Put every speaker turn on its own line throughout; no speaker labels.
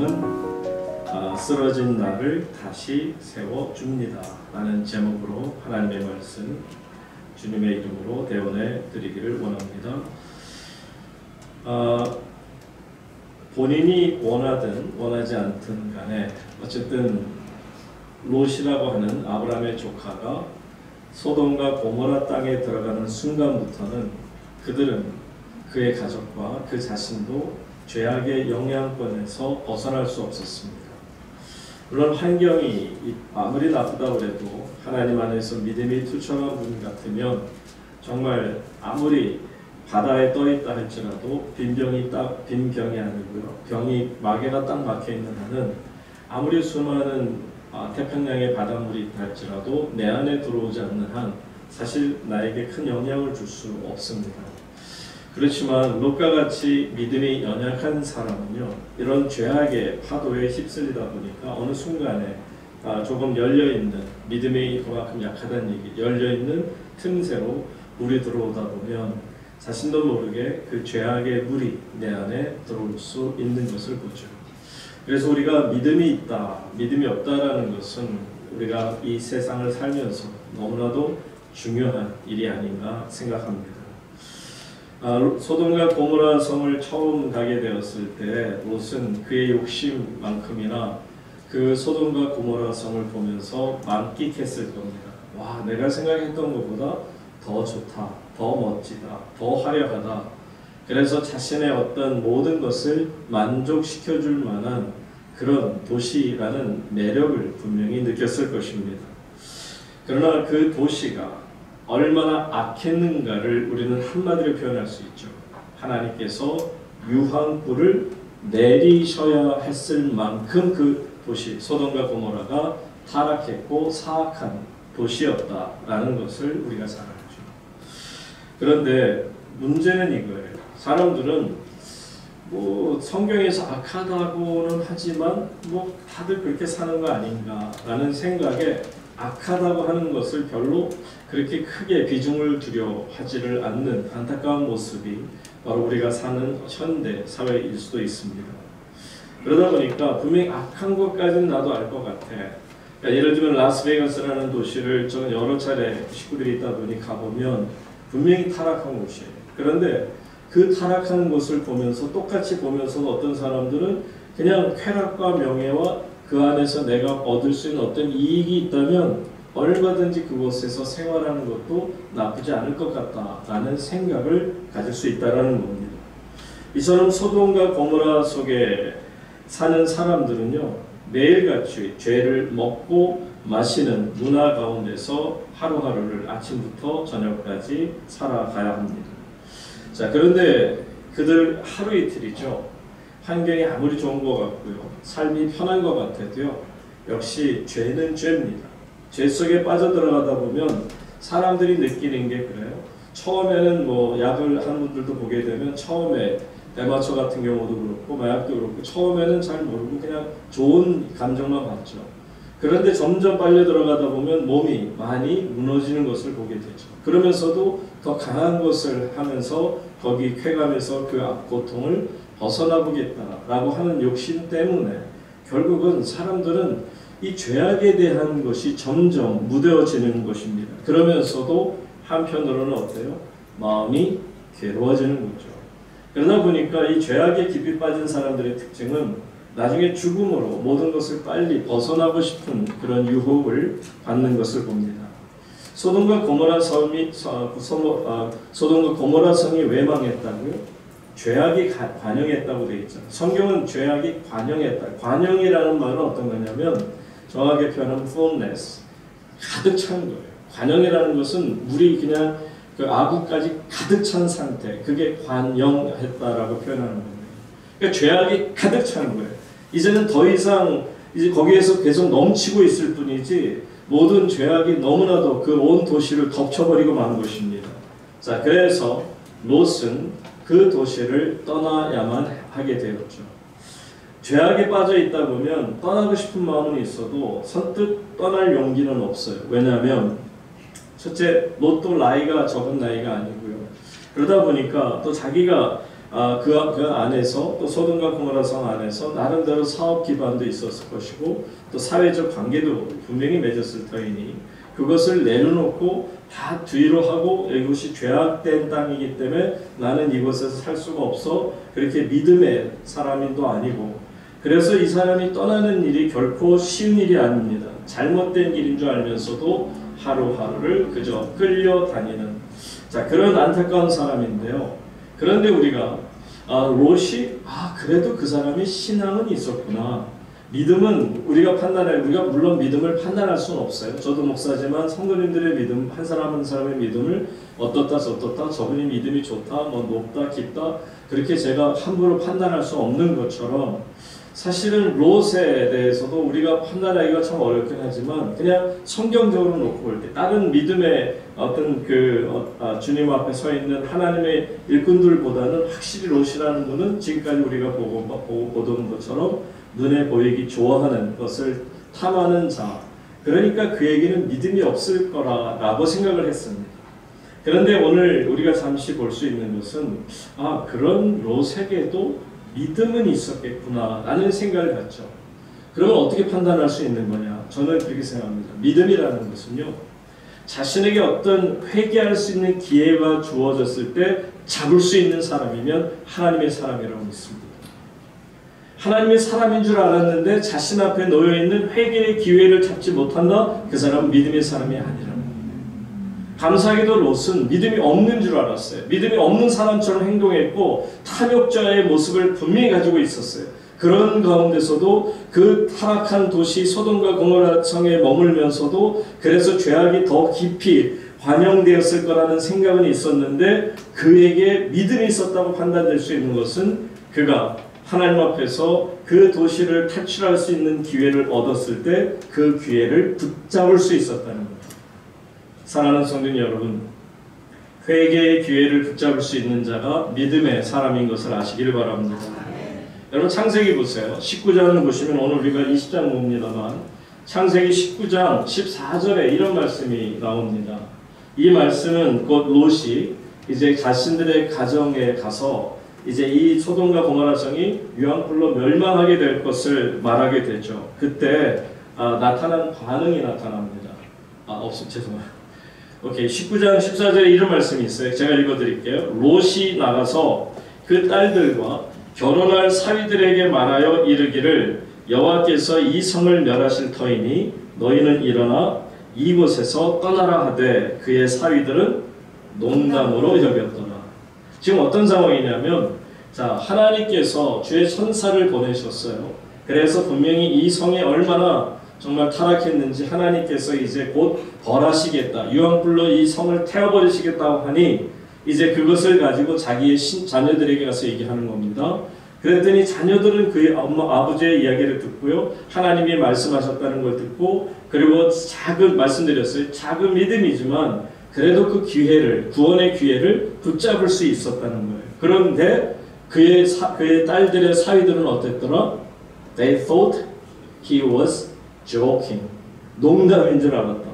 말씀은 쓰러진 나를 다시 세워줍니다 라는 제목으로 하나님의 말씀 주님의 이름으로 대언해 드리기를 원합니다. 본인이 원하든 원하지 않든 간에 어쨌든 롯이라고 하는 아브라함의 조카가 소돔과 고모라 땅에 들어가는 순간부터는 그들은 그의 가족과 그 자신도 죄악의 영향권에서 벗어날 수 없었습니다. 물론 환경이 아무리 나쁘다고 해도 하나님 안에서 믿음이 투철한 분 같으면 정말 아무리 바다에 떠 있다 할지라도 빈 병이 아니고요. 병이 막에가 딱 막혀 있는 한은 아무리 수많은 태평양의 바닷물이 있다 할지라도 내 안에 들어오지 않는 한 사실 나에게 큰 영향을 줄 수 없습니다. 그렇지만 롯과 같이 믿음이 연약한 사람은요, 이런 죄악의 파도에 휩쓸리다 보니까 어느 순간에 조금 열려있는, 믿음이 그만큼 약하다는 얘기, 열려있는 틈새로 물이 들어오다 보면 자신도 모르게 그 죄악의 물이 내 안에 들어올 수 있는 것을 보죠. 그래서 우리가 믿음이 있다, 믿음이 없다라는 것은 우리가 이 세상을 살면서 너무나도 중요한 일이 아닌가 생각합니다. 소돔과 고모라 성을 처음 가게 되었을 때 롯은 그의 욕심만큼이나 그 소돔과 고모라 성을 보면서 만끽했을 겁니다. 와, 내가 생각했던 것보다 더 좋다, 더 멋지다, 더 화려하다. 그래서 자신의 어떤 모든 것을 만족시켜줄 만한 그런 도시라는 매력을 분명히 느꼈을 것입니다. 그러나 그 도시가 얼마나 악했는가를 우리는 한마디로 표현할 수 있죠. 하나님께서 유황불을 내리셔야 했을 만큼 그 도시 소돔과 고모라가 타락했고 사악한 도시였다라는 것을 우리가 잘 알죠. 그런데 문제는 이거예요. 사람들은 뭐 성경에서 악하다고는 하지만 뭐 다들 그렇게 사는 거 아닌가라는 생각에 악하다고 하는 것을 별로 그렇게 크게 비중을 두려 하지를 않는 안타까운 모습이 바로 우리가 사는 현대 사회일 수도 있습니다. 그러다 보니까 분명히 악한 것까지는 나도 알 것 같아. 그러니까 예를 들면 라스베가스라는 도시를 저는 여러 차례 식구들이 있다 보니 가보면 분명히 타락한 곳이에요. 그런데 그 타락한 곳을 보면서 똑같이 보면서도 어떤 사람들은 그냥 쾌락과 명예와 그 안에서 내가 얻을 수 있는 어떤 이익이 있다면 얼마든지 그곳에서 생활하는 것도 나쁘지 않을 것 같다라는 생각을 가질 수 있다는 겁니다. 이처럼 소돔과 고모라 속에 사는 사람들은요, 매일같이 죄를 먹고 마시는 문화 가운데서 하루하루를 아침부터 저녁까지 살아가야 합니다. 자, 그런데 그들 하루 이틀이죠. 환경이 아무리 좋은 것 같고요, 삶이 편한 것 같아도요, 역시 죄는 죄입니다. 죄 속에 빠져들어가다 보면 사람들이 느끼는 게 그래요. 처음에는 뭐 약을 하는 분들도 보게 되면 처음에 대마초 같은 경우도 그렇고 마약도 그렇고 처음에는 잘 모르고 그냥 좋은 감정만 받죠. 그런데 점점 빨려 들어가다 보면 몸이 많이 무너지는 것을 보게 되죠. 그러면서도 더 강한 것을 하면서 거기 쾌감에서 그 고통을 벗어나 보겠다라고 하는 욕심 때문에 결국은 사람들은 이 죄악에 대한 것이 점점 무뎌지는 것입니다. 그러면서도 한편으로는 어때요? 마음이 괴로워지는 거죠. 그러다 보니까 이 죄악에 깊이 빠진 사람들의 특징은 나중에 죽음으로 모든 것을 빨리 벗어나고 싶은 그런 유혹을 받는 것을 봅니다. 소돔과 고모라 성이 왜 망했다고요? 죄악이 관영했다고 되어 있잖아요. 성경은 죄악이 관영했다. 관영이라는 말은 어떤 거냐면 정확하게 표현하면 fullness, 가득 찬 거예요. 관영이라는 것은 물이 그냥 그 아구까지 가득 찬 상태, 그게 관영했다라고 표현하는 겁니다. 그러니까 죄악이 가득 찬 거예요. 이제는 더 이상 이제 거기에서 계속 넘치고 있을 뿐이지 모든 죄악이 너무나도 그 온 도시를 덮쳐버리고 만 것입니다. 자, 그래서 롯은 그 도시를 떠나야만 하게 되었죠. 죄악에 빠져 있다 보면 떠나고 싶은 마음은 있어도 선뜻 떠날 용기는 없어요. 왜냐하면 첫째, 롯도 나이가 적은 나이가 아니고요. 그러다 보니까 또 자기가 그 안에서 또 소돔과 고모라 성 안에서 나름대로 사업 기반도 있었을 것이고 또 사회적 관계도 분명히 맺었을 터이니 그것을 내려놓고 다 뒤로 하고 이곳이 죄악된 땅이기 때문에 나는 이곳에서 살 수가 없어 그렇게 믿음의 사람도 아니고 그래서 이 사람이 떠나는 일이 결코 쉬운 일이 아닙니다. 잘못된 길인 줄 알면서도 하루하루를 그저 끌려다니는 그런 안타까운 사람인데요. 그런데 우리가 롯이 그래도 그 사람이 신앙은 있었구나. 믿음은 우리가 우리가 물론 믿음을 판단할 수는 없어요. 저도 목사지만 성도님들의 믿음, 한 사람 한 사람의 믿음을 어떻다 저떻다 저분이 믿음이 좋다 뭐 높다 깊다 그렇게 제가 함부로 판단할 수 없는 것처럼 사실은 롯에 대해서도 우리가 판단하기가 참 어렵긴 하지만 그냥 성경적으로 놓고 볼 때 다른 믿음의 어떤 주님 앞에 서 있는 하나님의 일꾼들보다는 확실히 롯이라는 분은 지금까지 우리가 보던 것처럼 눈에 보이기 좋아하는 것을 탐하는 자 그러니까 그에게는 믿음이 없을 거라고 생각을 했습니다. 그런데 오늘 우리가 잠시 볼 수 있는 것은 그런 롯에게도 믿음은 있었겠구나 라는 생각을 갖죠. 그러면 어떻게 판단할 수 있는 거냐? 저는 그렇게 생각합니다. 믿음이라는 것은요. 자신에게 어떤 회개할 수 있는 기회가 주어졌을 때 잡을 수 있는 사람이면 하나님의 사람이라고 믿습니다. 하나님의 사람인 줄 알았는데 자신 앞에 놓여있는 회개의 기회를 잡지 못한다? 그 사람은 믿음의 사람이 아니라 감사하게도 롯은 믿음이 없는 줄 알았어요. 믿음이 없는 사람처럼 행동했고 탐욕자의 모습을 분명히 가지고 있었어요. 그런 가운데서도 그 타락한 도시 소돔과 고모라 성에 머물면서도 그래서 죄악이 더 깊이 반영되었을 거라는 생각은 있었는데 그에게 믿음이 있었다고 판단될 수 있는 것은 그가 하나님 앞에서 그 도시를 탈출할 수 있는 기회를 얻었을 때 그 기회를 붙잡을 수 있었다는 겁니다. 사랑하는 성도 여러분, 회개의 기회를 붙잡을 수 있는 자가 믿음의 사람인 것을 아시기를 바랍니다. 여러분 창세기 보세요. 19장을 보시면 오늘 우리가 20장 봅니다만 창세기 19장 14절에 이런 말씀이 나옵니다. 이 말씀은 곧 롯이 이제 자신들의 가정에 가서 이제 이 소돔과 고모라 성이 유황불로 멸망하게 될 것을 말하게 되죠. 그때 나타난 반응이 나타납니다. 죄송해요. 오케이, 19장 14절에 이런 말씀이 있어요. 제가 읽어드릴게요. 롯이 나가서 그 딸들과 결혼할 사위들에게 말하여 이르기를 여호와께서 이 성을 멸하실 터이니 너희는 일어나 이곳에서 떠나라 하되 그의 사위들은 농담으로 여겼더라. 지금 어떤 상황이냐면 하나님께서 주의 천사를 보내셨어요. 그래서 분명히 이 성이 얼마나 정말 타락했는지 하나님께서 이제 곧 벌하시겠다. 유황불로 이 성을 태워버리시겠다고 하니 이제 그것을 가지고 자기의 자녀들에게 가서 얘기하는 겁니다. 그랬더니 자녀들은 그의 아버지의 이야기를 듣고요. 하나님이 말씀하셨다는 걸 듣고 그리고 말씀드렸어요. 작은 믿음이지만 그래도 그 기회를 구원의 기회를 붙잡을 수 있었다는 거예요. 그런데 그의 딸들의 사위들은 어땠더라? They thought he was joking. 농담인 줄 알았더라.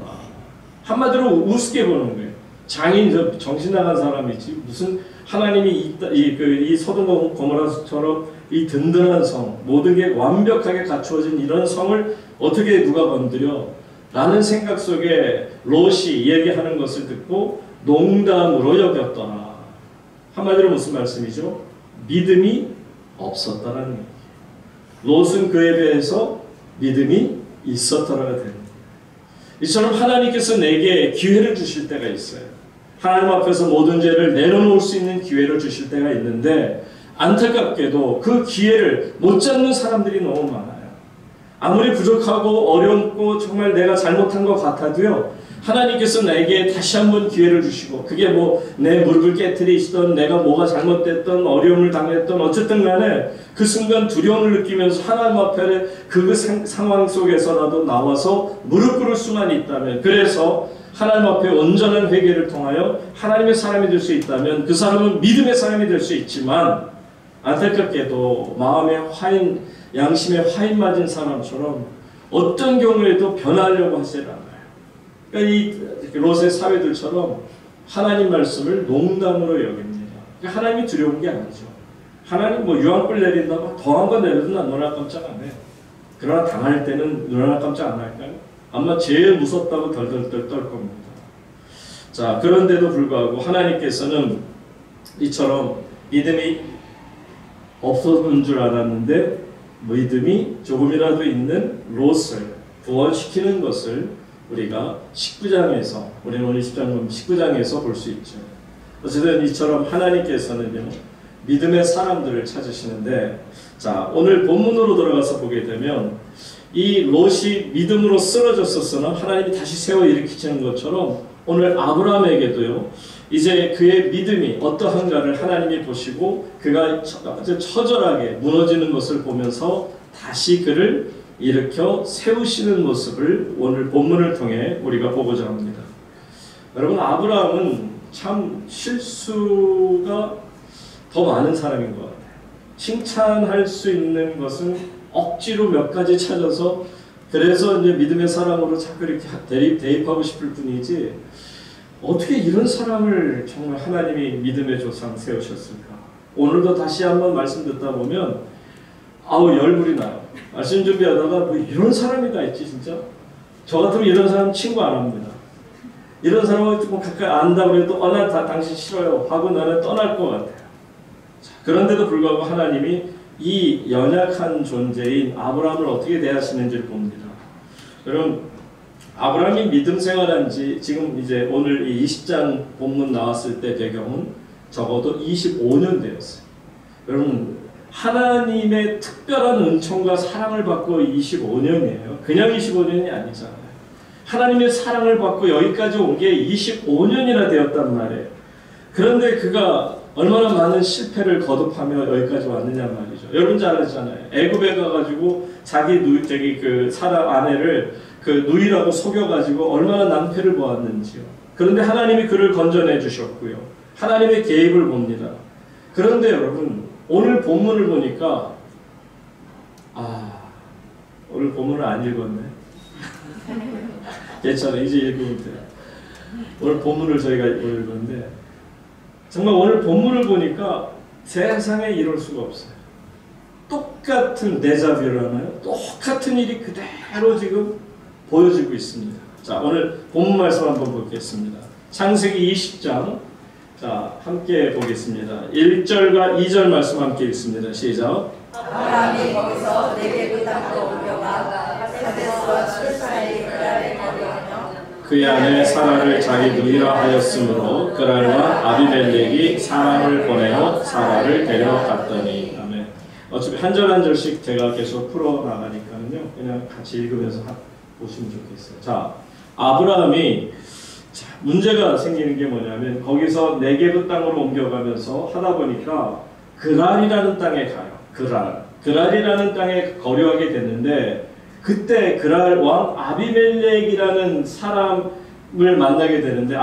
한마디로 우습게 보는 거예요. 장인 정신 나간 사람이지 무슨 하나님이 이 소돔과 고모라처럼 이 든든한 성 모든 게 완벽하게 갖추어진 이런 성을 어떻게 누가 건드려? 라는 생각 속에 롯이 얘기하는 것을 듣고 농담으로 여겼더라. 한마디로 무슨 말씀이죠? 믿음이 없었다라는 얘기예요. 롯은 그에 대해서 믿음이 있었더라가 됩니다. 이처럼 하나님께서 내게 기회를 주실 때가 있어요. 하나님 앞에서 모든 죄를 내려놓을 수 있는 기회를 주실 때가 있는데 안타깝게도 그 기회를 못 잡는 사람들이 너무 많아요. 아무리 부족하고 어렵고 정말 내가 잘못한 것 같아도요. 하나님께서 나에게 다시 한번 기회를 주시고 그게 내 무릎을 깨트리시던 내가 뭐가 잘못됐던 어려움을 당했던 어쨌든 간에 그 순간 두려움을 느끼면서 하나님 앞에 그 상황 속에서라도 나와서 무릎 꿇을 수만 있다면 그래서 하나님 앞에 온전한 회개를 통하여 하나님의 사람이 될 수 있다면 그 사람은 믿음의 사람이 될 수 있지만 안타깝게도 마음의 화인 양심에 화인 맞은 사람처럼 어떤 경우에도 변하려고 하지 않아요. 그러니까 이 롯의 사회들처럼 하나님 말씀을 농담으로 여깁니다. 그러니까 하나님이 두려운 게 아니죠. 하나님 뭐 유황불 내린다고 더한 거 내려도 난 눈 하나 깜짝 안 해. 그러나 당할 때는 눈 하나 깜짝 안 할까요? 아마 제일 무섭다고 덜덜덜 떨 겁니다. 자, 그런데도 불구하고 하나님께서는 이처럼 믿음이 없었는 줄 알았는데 믿음이 조금이라도 있는 롯을 구원시키는 것을 우리가 19장에서 우리는 오늘 10장 19장에서 볼 수 있죠. 어쨌든 이처럼 하나님께서는요 믿음의 사람들을 찾으시는데, 자 오늘 본문으로 들어가서 보게 되면 이 롯이 믿음으로 쓰러졌었으나 하나님이 다시 세워 일으키시는 것처럼 오늘 아브라함에게도요 이제 그의 믿음이 어떠한가를 하나님이 보시고 그가 아주 처절하게 무너지는 것을 보면서 다시 그를 일으켜 세우시는 모습을 오늘 본문을 통해 우리가 보고자 합니다. 여러분, 아브라함은 참 실수가 더 많은 사람인 것 같아요. 칭찬할 수 있는 것은 억지로 몇 가지 찾아서 그래서 이제 믿음의 사람으로 자꾸 이렇게 대입하고 싶을 뿐이지, 어떻게 이런 사람을 정말 하나님이 믿음의 조상 세우셨을까? 오늘도 다시 한번 말씀 듣다 보면 아우 열불이 나요. 말씀 준비하다가 뭐 이런 사람이 다 있지 진짜? 저 같으면 이런 사람 친구 안 합니다. 이런 사람을 조금 가까이 안다고 해도 나 당신 싫어요 하고 나는 떠날 것 같아요. 자, 그런데도 불구하고 하나님이 이 연약한 존재인 아브라함을 어떻게 대하시는지를 봅니다. 여러분, 아브라함이 믿음 생활한 지 지금 이제 오늘 이 20장 본문 나왔을 때 배경은 적어도 25년 되었어요. 여러분, 하나님의 특별한 은총과 사랑을 받고 25년이에요. 그냥 25년이 아니잖아요. 하나님의 사랑을 받고 여기까지 온 게 25년이나 되었단 말이에요. 그런데 그가 얼마나 많은 실패를 거듭하며 여기까지 왔느냐 말이죠. 여러분 잘 아시잖아요. 애굽에 가가지고 자기 사라 아내를 그 누이라고 속여가지고 얼마나 낭패를 보았는지요. 그런데 하나님이 그를 건져내 주셨고요. 하나님의 개입을 봅니다. 그런데 여러분, 오늘 본문을 보니까 오늘 본문을 안 읽었네. 괜찮아, 이제 읽으면 돼요. 오늘 본문을 저희가 읽었는데 정말 오늘 본문을 보니까 세상에 이럴 수가 없어요. 똑같은 데자뷰를 하나요? 똑같은 일이 그대로 지금 보여지고 있습니다. 자, 오늘 본문 말씀 한번 보겠습니다. 창세기 20장, 자 함께 보겠습니다. 1절과 2절 말씀 함께 읽습니다. 시작.
아브라함이 거기서 네게브 땅으로 옮겨가 가데스와 술 사이 그랄에 거류하며
그의 아내 사라를 자기 누이라 하였으므로 그랄과 아비멜렉이 사람을 보내어 사라를 데려갔더니. 아멘. 어차피 한 절 한 절씩 제가 계속 풀어나가니까요 그냥 같이 읽으면서 보시면 좋겠어요. 자, 아브라함이 문제가 생기는 게 뭐냐면 거기서 네게브 땅으로 옮겨가면서 하다 보니까 그랄이라는 땅에 가요. 그랄이라는 땅에 거류하게 됐는데 그때 그랄 왕 아비멜렉이라는 사람을 만나게 되는데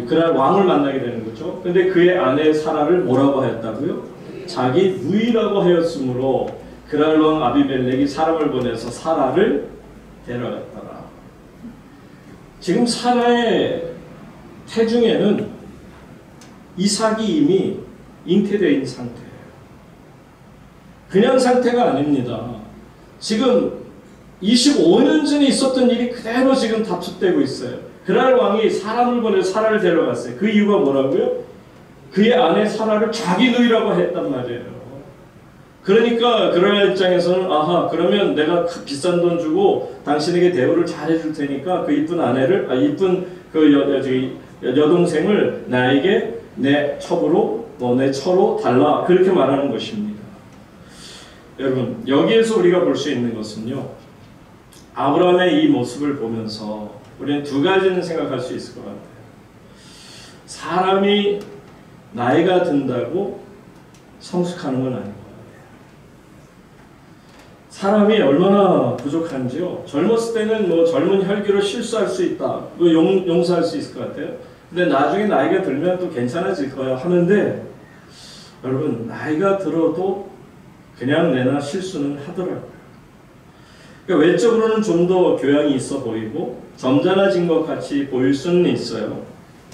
그랄 왕을 만나게 되는 거죠. 근데 그의 아내 사라를 뭐라고 하였다고요? 자기 누이라고 하였으므로 그랄 왕 아비멜렉이 사람을 보내서 사라를 데려갔더라. 지금 사라의 태중에는 이삭이 이미 잉태되어 있는 상태예요. 그냥 상태가 아닙니다. 지금 25년 전에 있었던 일이 그대로 지금 답습되고 있어요. 그랄 왕이 사람을 보내서 사라를 데려갔어요. 그 이유가 뭐라고요? 그의 아내 사라를 자기 누이라고 했단 말이에요. 그러니까 그럴 입장에서는 그러면 내가 비싼 돈 주고 당신에게 대우를 잘해줄 테니까 그 이쁜 아내를 이쁜 그 여동생을 나에게 내 첩으로 내 처로 달라, 그렇게 말하는 것입니다. 여러분, 여기에서 우리가 볼 수 있는 것은요, 아브라함의 이 모습을 보면서 우리는 두 가지는 생각할 수 있을 것 같아요. 사람이 나이가 든다고 성숙하는 건 아닌 것 같아요. 사람이 얼마나 부족한지요. 젊었을 때는 뭐 젊은 혈기로 실수할 수 있다, 용서할 수 있을 것 같아요. 근데 나중에 나이가 들면 또 괜찮아질 거야 하는데, 여러분, 나이가 들어도 그냥 내나 실수는 하더라고요. 그러니까 외적으로는 좀 더 교양이 있어 보이고 점잖아진 것 같이 보일 수는 있어요.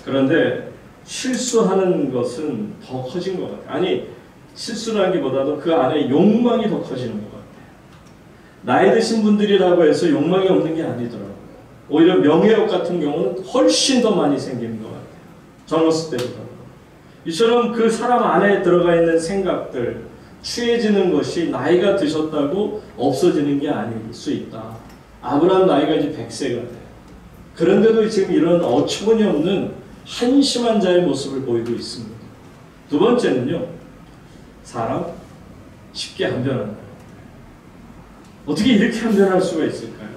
그런데 실수하는 것은 더 커진 것 같아요. 아니, 실수라기보다도 그 안에 욕망이 더 커지는 것 같아요. 나이 드신 분들이라고 해서 욕망이 없는 게 아니더라고요. 오히려 명예욕 같은 경우는 훨씬 더 많이 생기는 것 같아요. 젊었을 때보다. 이처럼 그 사람 안에 들어가 있는 생각들, 취해지는 것이 나이가 드셨다고 없어지는 게 아닐 수 있다. 아브라함 나이가 이제 100세가 돼요. 그런데도 지금 이런 어처구니 없는 한심한 자의 모습을 보이고 있습니다. 두 번째는요, 사람 쉽게 안 변한다. 어떻게 이렇게 안 변할 수가 있을까요?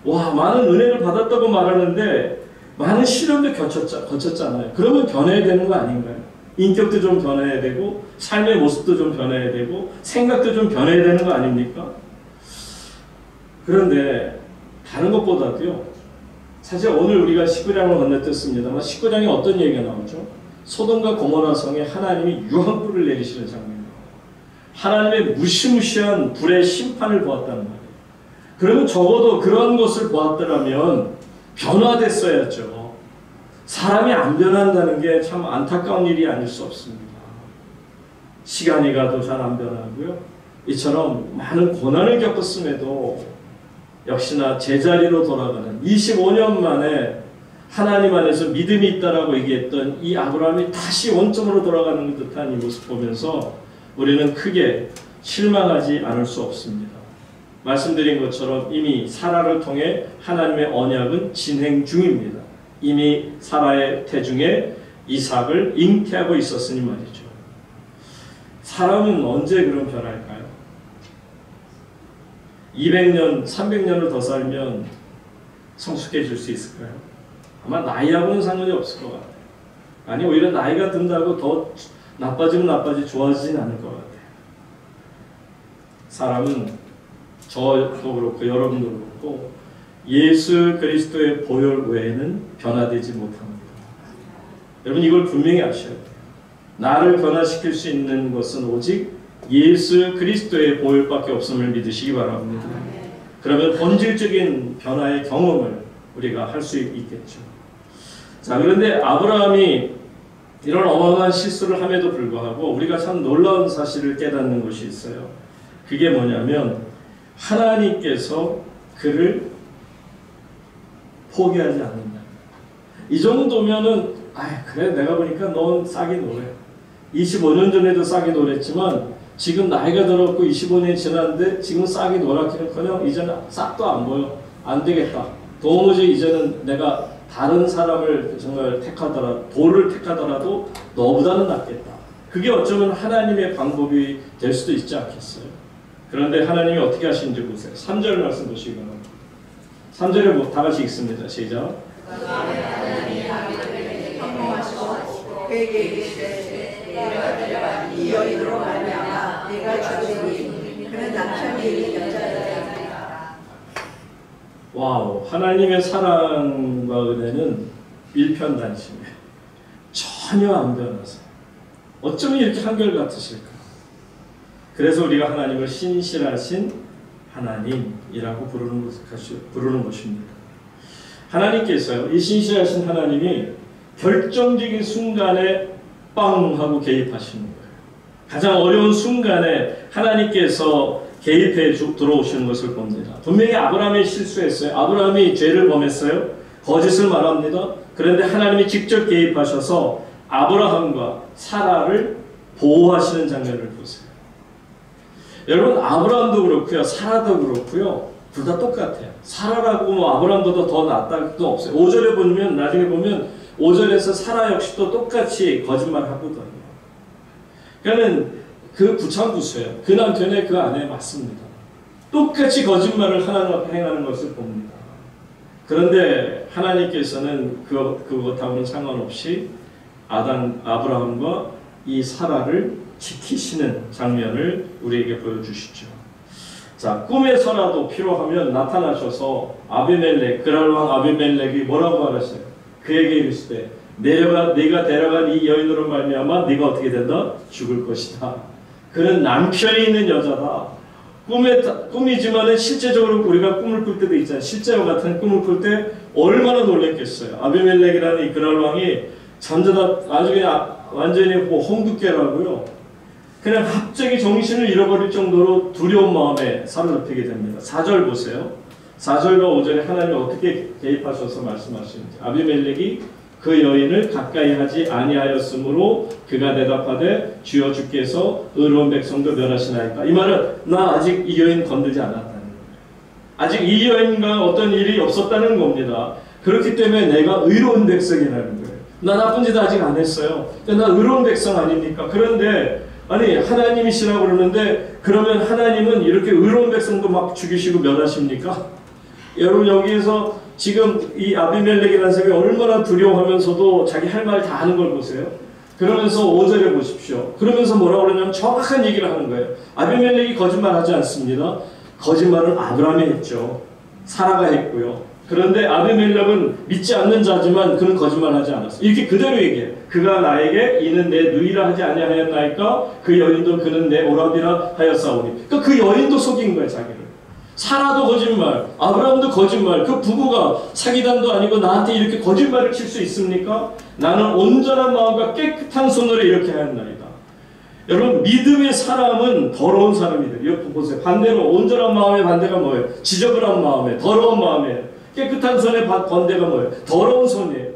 와, 많은 은혜를 받았다고 말하는데 많은 시련도 거쳤잖아요. 그러면 변해야 되는 거 아닌가요? 인격도 좀 변해야 되고 삶의 모습도 좀 변해야 되고 생각도 좀 변해야 되는 거 아닙니까? 그런데 다른 것보다도요, 사실 오늘 우리가 19장을 건너뛰었습니다만 19장에 어떤 얘기가 나오죠? 소돔과 고모라 성에 하나님이 유황불을 내리시는 장면이에요. 하나님의 무시무시한 불의 심판을 보았다는 말이에요. 그러면 적어도 그런 것을 보았더라면 변화됐어야죠. 사람이 안 변한다는 게 참 안타까운 일이 아닐 수 없습니다. 시간이 가도 잘 안 변하고요. 이처럼 많은 고난을 겪었음에도 역시나 제자리로 돌아가는 25년 만에 하나님 안에서 믿음이 있다라고 얘기했던 이 아브라함이 다시 원점으로 돌아가는 듯한 이 모습 보면서 우리는 크게 실망하지 않을 수 없습니다. 말씀드린 것처럼 이미 사라를 통해 하나님의 언약은 진행 중입니다. 이미 사라의 태중에 이삭을 잉태하고 있었으니 말이죠. 사람은 언제 그런 변할까요? 200년, 300년을 더 살면 성숙해질 수 있을까요? 아마 나이하고는 상관이 없을 것 같아요. 아니, 오히려 나이가 든다고 더 나빠지면 나빠지 좋아지진 않을 것 같아요. 사람은 저도 그렇고 여러분도 그렇고 예수 그리스도의 보혈 외에는 변화되지 못합니다. 여러분 이걸 분명히 아셔야 돼요. 나를 변화시킬 수 있는 것은 오직 예수 그리스도의 보혈밖에 없음을 믿으시기 바랍니다. 그러면 본질적인 변화의 경험을 우리가 할 수 있겠죠. 자, 그런데 아브라함이 이런 어마어마한 실수를 함에도 불구하고 우리가 참 놀라운 사실을 깨닫는 것이 있어요. 그게 뭐냐면 하나님께서 그를 포기하지 않는다. 이 정도면은 그래, 내가 보니까 넌 싹이 노래. 25년 전에도 싹이 노랬지만 지금 나이가 들었고 25년이 지났는데 지금 싹이 노랗기는커녕 이제는 싹도 안 보여. 안 되겠다. 도무지 이제는 내가 다른 사람을 정말 돌을 택하더라도 너보다는 낫겠다. 그게 어쩌면 하나님의 방법이 될 수도 있지 않겠어요? 그런데 하나님이 어떻게 하시는지 보세요. 3절 말씀 보시기 바랍니다. 3절에 다 같이 읽습니다. 시작.
하나님이 아비들에게 경고하시고 그에게 이르시되 내가 데려간 이 여인으로 말미암아 내가 죽으리니 그는 남편이 이른 여자이다.
와우, 하나님의 사랑과 은혜는 일편단심이에요. 전혀 안 변하세요. 어쩌면 이렇게 한결같으실까? 그래서 우리가 하나님을 신실하신 하나님이라고 부르는 것입니다. 하나님께서요, 이 신실하신 하나님이 결정적인 순간에 빵 하고 개입하시는 거예요. 가장 어려운 순간에 하나님께서 개입해 들어오시는 것을 봅니다. 분명히 아브라함이 실수했어요. 아브라함이 죄를 범했어요. 거짓을 말합니다. 그런데 하나님이 직접 개입하셔서 아브라함과 사라를 보호하시는 장면을 보세요. 여러분, 아브라함도 그렇고요, 사라도 그렇고요, 둘 다 똑같아요. 사라라고 뭐 아브라함보다 더 낫다도 없어요. 5절에 보면, 나중에 보면 5절에서 사라 역시 또 똑같이 거짓말하거든요. 그러니까는 그 부창부수예요. 그 남편의 그 아내 맞습니다. 똑같이 거짓말을 행하는 것을 봅니다. 그런데 하나님께서는 그것하고는 상관없이 아브라함과 이 사라를 지키시는 장면을 우리에게 보여주시죠. 자, 꿈에서라도 필요하면 나타나셔서 그랄왕 아비멜렉이 뭐라고 말하세요? 그에게 이르시되 네가 데려간 이 여인으로 말미암아 네가 어떻게 된다? 죽을 것이다. 그는 남편이 있는 여자다. 꿈이지만은 실제적으로 우리가 꿈을 꿀 때도 있잖아요. 실제와 같은 꿈을 꿀 때 얼마나 놀랐겠어요. 아비멜렉이라는 이 그랄왕이 아주 그냥 완전히 홍두깨라고요. 그냥 갑자기 정신을 잃어버릴 정도로 두려운 마음에 사로잡히게 됩니다. 4절 보세요. 4절과 5절에 하나님이 어떻게 개입하셔서 말씀하시는지. 아비멜렉이 그 여인을 가까이 하지 아니하였으므로 그가 대답하되 주여 주께서 의로운 백성도 멸하시나이까. 이 말은 나 아직 이 여인 건들지 않았다는 거예요. 아직 이 여인과 어떤 일이 없었다는 겁니다. 그렇기 때문에 내가 의로운 백성이라는 거예요. 나 나쁜 짓 아직 안 했어요. 나 의로운 백성 아닙니까? 그런데 아니 하나님이시라고 그러는데 그러면 하나님은 이렇게 의로운 백성도 막 죽이시고 멸하십니까? 여러분 여기에서 지금 이 아비멜렉이라는 사람이 얼마나 두려워하면서도 자기 할 말 다 하는 걸 보세요. 그러면서 5절에 보십시오. 그러면서 뭐라고 그러냐면 정확한 얘기를 하는 거예요. 아비멜렉이 거짓말하지 않습니다. 거짓말은 아브라함이 했죠. 사라가 했고요. 그런데 아비멜렉은 믿지 않는 자지만 그는 거짓말하지 않았어요. 이렇게 그대로 얘기해요. 그가 나에게 이는 내 누이라 하지 아니하였나이까 그 여인도 그는 내 오라비라 하였사오니. 그러니까 그 여인도 속인 거예요. 자기를. 사라도 거짓말, 아브라함도 거짓말. 그 부부가 사기단도 아니고 나한테 이렇게 거짓말을 칠 수 있습니까? 나는 온전한 마음과 깨끗한 손으로 이렇게 하였나이다. 여러분 믿음의 사람은 더러운 사람이다. 여기 보세요. 반대로 온전한 마음의 반대가 뭐예요? 지저분한 마음에 더러운 마음에 깨끗한 손의 반대가 뭐예요? 더러운 손이에요.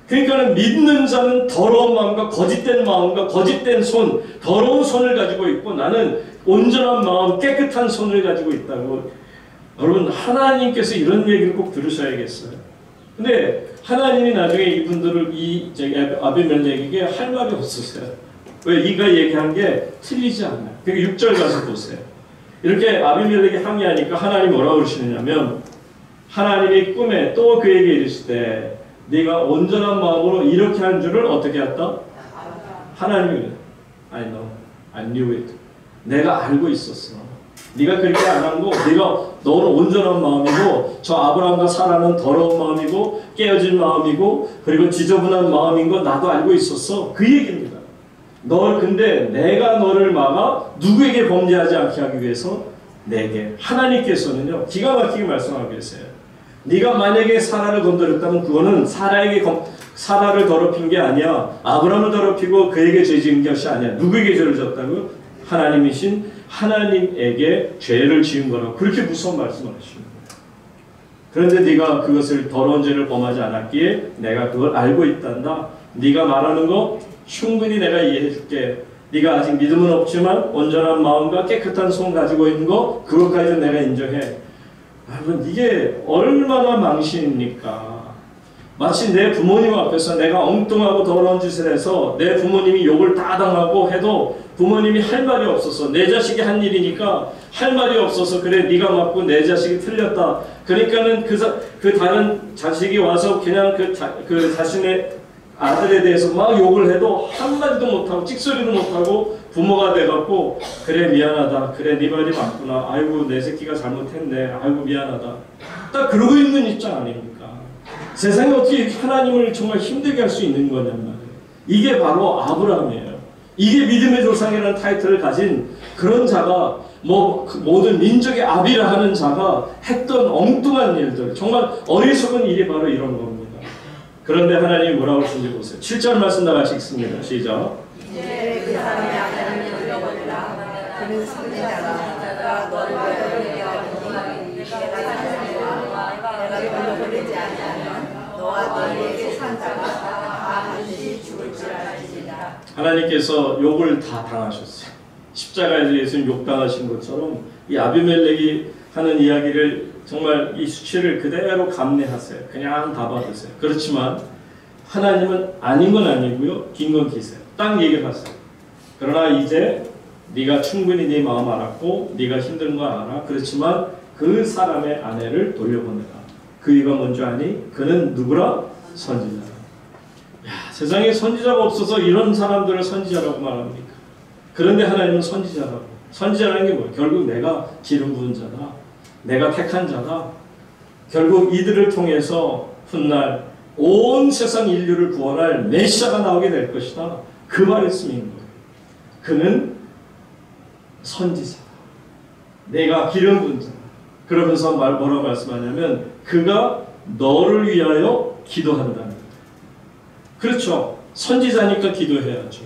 그러니까 믿는 자는 더러운 마음과 거짓된 마음과 거짓된 손, 더러운 손을 가지고 있고 나는 온전한 마음, 깨끗한 손을 가지고 있다고. 여러분 하나님께서 이런 얘기를 꼭 들으셔야겠어요. 근데 하나님이 나중에 이분들을 아비멜렉에게 할 말이 없으세요. 왜? 이가 얘기한 게 틀리지 않아요. 그러니까 6절 가서 보세요. 이렇게 아비멜렉이 항의하니까 하나님이 뭐라고 그러시느냐면 하나님이 꿈에 또 그에게 이르시되 네가 온전한 마음으로 이렇게 한 줄을 어떻게 했다? 하나님이 I know, I knew it. 내가 알고 있었어. 네가 그렇게 안 한 거, 너는 온전한 마음이고 저 아브라함과 사라는 더러운 마음이고 깨어진 마음이고 그리고 지저분한 마음인 거 나도 알고 있었어. 그 얘기입니다. 근데 내가 너를 막아 누구에게 범죄하지 않게 하기 위해서 내게. 하나님께서는요 기가 막히게 말씀하고 계세요. 네가 만약에 사라를 건드렸다면 그거는 사라를 더럽힌 게 아니야. 아브라함을 더럽히고 그에게 죄 지은 것이 아니야. 누구에게 죄를 졌다고요? 하나님이신 하나님에게 죄를 지은 거라고 그렇게 무서운 말씀을 하시는 거예요. 그런데 네가 그것을 더러운 죄를 범하지 않았기에 내가 그걸 알고 있단다. 네가 말하는 거 충분히 내가 이해해 줄게. 네가 아직 믿음은 없지만 온전한 마음과 깨끗한 손 가지고 있는 거 그것까지 내가 인정해. 여러분 이게 얼마나 망신입니까? 마치 내 부모님 앞에서 내가 엉뚱하고 더러운 짓을 해서 내 부모님이 욕을 다 당하고 해도 부모님이 할 말이 없어서 내 자식이 한 일이니까 할 말이 없어서 그래 네가 맞고 내 자식이 틀렸다. 그러니까는 그 다른 자식이 와서 그냥 그 자신의 아들에 대해서 막 욕을 해도 한마디도 못하고 찍소리도 못하고 부모가 돼갖고 그래 미안하다. 그래 네 말이 맞구나. 아이고 내 새끼가 잘못했네. 아이고 미안하다. 딱 그러고 있는 입장 아닙니까? 세상에 어떻게 하나님을 정말 힘들게 할 수 있는 거냔 말이에요. 이게 바로 아브라함이에요. 이게 믿음의 조상이라는 타이틀을 가진 그런 자가 모든 민족의 아비라 하는 자가 했던 엉뚱한 일들, 정말 어리석은 일이 바로 이런 겁니다. 그런데 하나님이 뭐라고 하시는지 보세요. 7절 말씀 다 같이 읽습니다. 시작.
이제 그 사람이 하나님을 올려버리라. 그는 선지자가 너를 올려버리니 내가 올려버리지 아니하면 너와 너희에게 산 자가 다 반드시 죽을 줄 알지니라.
하나님께서 욕을 다 당하셨어요. 십자가에서 예수님 욕 당하신 것처럼 이 아비멜렉이 하는 이야기를 정말 이 수치를 그대로 감내하세요. 그냥 다 받으세요. 그렇지만 하나님은 아닌 건 아니고요. 긴 건 기세요. 딱 얘기를 하세요. 그러나 이제 네가 충분히 네 마음 알았고 네가 힘든 거 알아. 그렇지만 그 사람의 아내를 돌려보내라. 그 이유가 뭔지 아니? 그는 누구라? 선지자라. 야, 세상에 선지자가 없어서 이런 사람들을 선지자라고 말합니까? 그런데 하나님은 선지자라고. 선지자라는 게 뭐예요? 결국 내가 기름 부은 자다. 내가 택한 자다. 결국 이들을 통해서 훗날 온 세상 인류를 구원할 메시아가 나오게 될 것이다. 그 말씀인 거예요. 그는 선지자다. 내가 기름 부은 자다. 그러면서 뭐라고 말씀하냐면 그가 너를 위하여 기도한다는 거예요. 그렇죠. 선지자니까 기도해야죠.